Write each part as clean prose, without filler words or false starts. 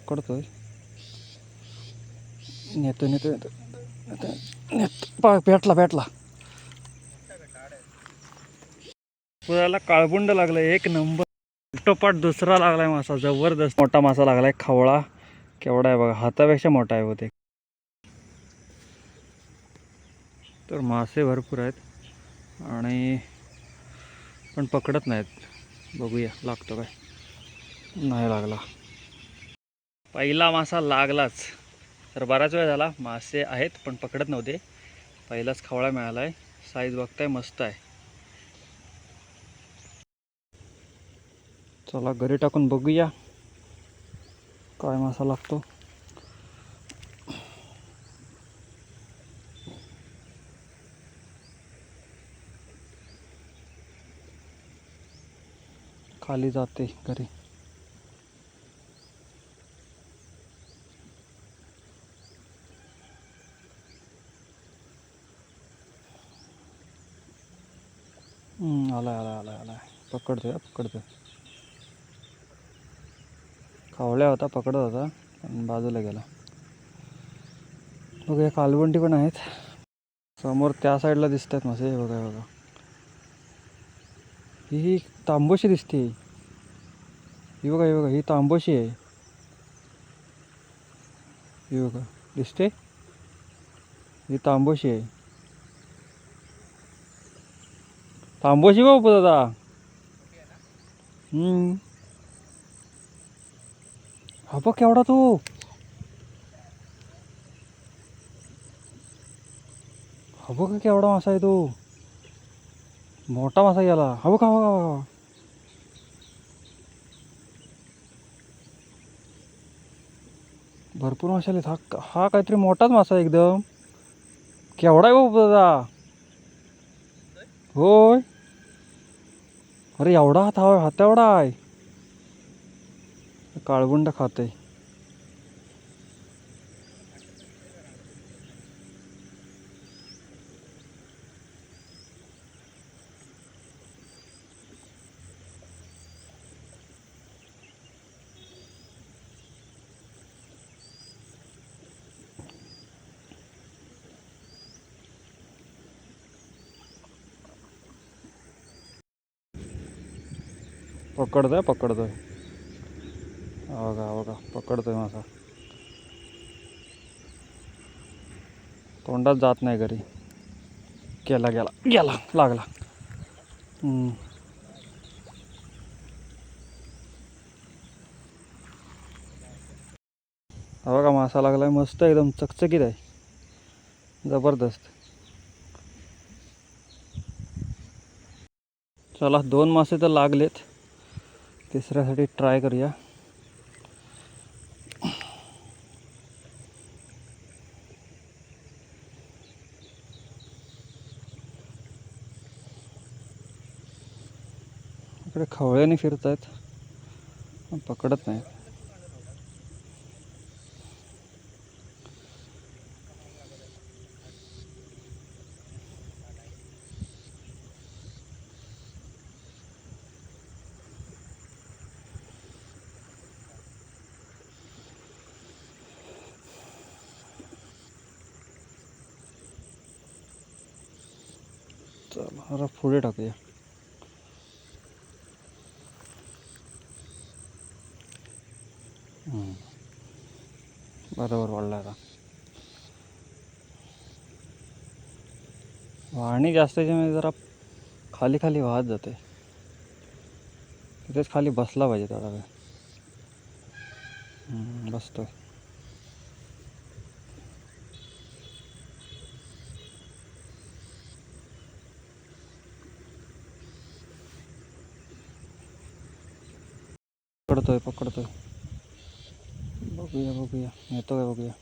पकडतोय. नेतो नेतो नेतो नेतो नेतो. भेटला. पुराला काळबुंड लागलं. एक नंबर. टोपाट दुसरा लागलाय मासा. जबरदस्त मोठा मासा लागलाय. खवळा केवढा आहे बघा, हातापेक्षा मोठा आहे होते. तर मासे भरपूर आहेत आणि पण पकडत नाहीत. बघूया लागतो काय. नाही लागला. पहिला मासा लागलाच. तर बराच वेळ झाला मासे आहेत पण पकडत नव्हते. पहिलाच खवळा मिळाला आहे. साईज बघताय मस्त आहे. चला घरी टाकून बघूया काय मासा लागतो. खाली जाते घरी. आलाय. पकडतोय. खावळ्या होता, पकडत होता पण बाजूला गेला. बघूया कालवंटी पण आहेत समोर त्या साईडला दिसत आहेत मासे. हे बघा. ही तांबोशी दिसते. ही बघा ही तांबोशी आहे. ही बघा दिसते. ही तांबोशी आहे. तांबोशी बापू दादा. हा बघ केवढा तो. हा बघ केवढा मासा आहे तो. मोठा मासा गेला. हा बघा. भरपूर मासे आले. हा काहीतरी मोठाच मासा आहे एकदम. केवढा आहे बापू दादा. होय. अरे एवढा हात एवढा आहे. काळबुंड खाते. पकडतोय. बघा पकडतोय मासा. तोंडात जात नाही घरी. गेला लागला. हा बघा मासा लागलाय. मस्त एकदम चकचकीत आहे. जबरदस्त. चला 2 मासे तर लागलेत. तिसऱ्यासाठी ट्राय करूया. इकडे खवळ्याने फिरत आहेत पण पकडत नाही. चला जरा पुढे टाकूया. बरोबर वाढला आता. वाहणी जास्तची म्हणजे जरा खाली वाहत जाते. तिथेच खाली बसला पाहिजे त्याला काय. बसतोय. पकडतोय. बघूया येतो काय बघूया.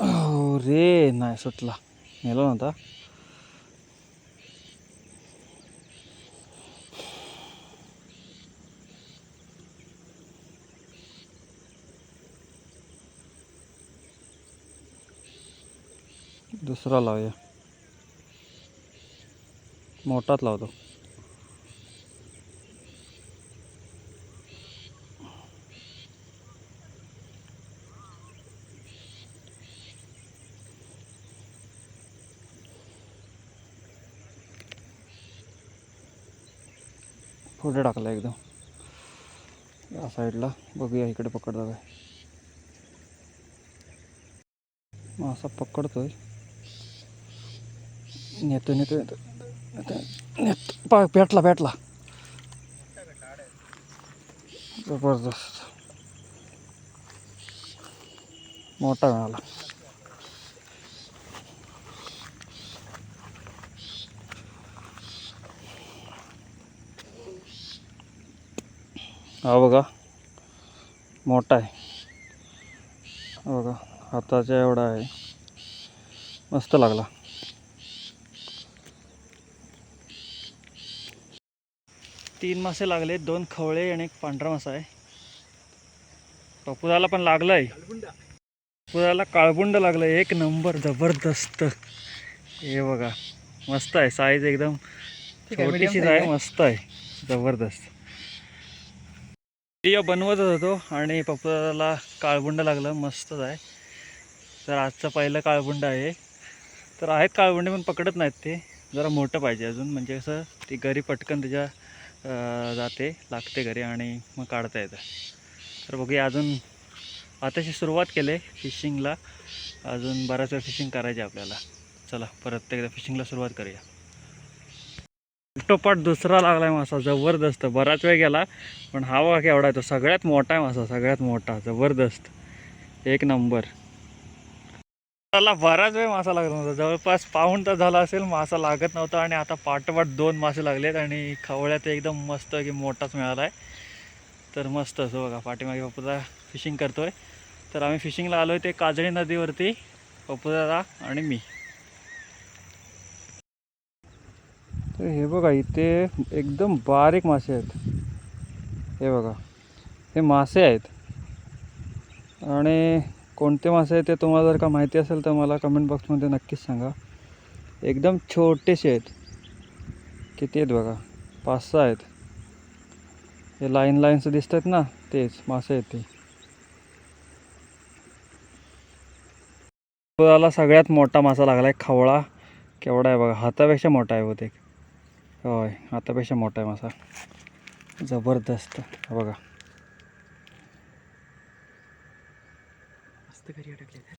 हो रे नाही सुटला. नेला नव्हता. दुसरा लावूया. मोठाच लावतो. पुढे टाकला एकदम या साईडला. बघूया इकडे पकडतो काय. मासा पकडतोय. नेतो नेतो नेतो नेतो. पेटला जबरदस्त मोठा मिळाला. हा बघा मोठा आहे. हा बघा हाताच्या एवढा आहे. मस्त लागला. तीन मासे लागले, 2 खवळे आणि 1 पांढरा मासा आहे. पपुदाला पण लागलाय. पपुदाला काळबुंड लागलाय. 1 नंबर जबरदस्त. हे बघा मस्त आहे. साईज एकदम छोटीशीच आहे. मस्त आहे जबरदस्त. व्हिडिओ बनवतच होतो आणि पपुदाला काळबुंड लागलं. मस्तच आहे. तर आजचं पहिलं काळबुंड आहे. तर आहेत काळबुंडे पण पकडत नाहीत ते. जरा मोठं पाहिजे अजून, म्हणजे कसं ती घरी पटकन त्याच्या जाते लागते घरी आणि मग काढता येतं. तर बघूया. अजून आताशी सुरुवात केली फिशिंगला. अजून बराच वेळ फिशिंग करायची आपल्याला. चला परत एकदा फिशिंगला सुरुवात करूया. उलटोपाट दुसरा लागलाय मासा जबरदस्त. बराच वेळ गेला पण हा बघा केवढा आहे तो. सगळ्यात मोठा आहे मासा, सगळ्यात मोठा. जबरदस्त 1 नंबर. त्याला बराच वेळ मासा लागला नव्हता. जवळपास पाऊण तास झाला असेल मासा लागत नव्हता. आणि आता पाठोपाठ 2 मासे लागलेत आणि खवळ्यात एकदम मस्त की मोठाच मिळाला आहे. तर मस्त असं बघा पाठीमागे पपुदा फिशिंग करतोय. तर आम्ही फिशिंगला आलो आहे ते काजळी नदीवरती, पपुदादा आणि मी. तर हे बघा इथे एकदम बारीक मासे आहेत. हे बघा हे मासे आहेत. आणि कोणते मासे आहेत ते तुम्हाला जर का माहिती असेल तर मला कमेंट बॉक्समध्ये नक्कीच सांगा. एकदम छोटेसे आहेत. किती आहेत बघा, 5-6 आहेत. हे लाईन्स दिसत आहेत ना, तेच मासे आहेत ते. पपुदाला सगळ्यात मोठा मासा लागला आहे खवळा. केवढा आहे बघा, हातापेक्षा मोठा आहे बहुतेक. होय हातापेक्षा मोठा आहे मासा. जबरदस्त बघा. मस्त घरी अडकले.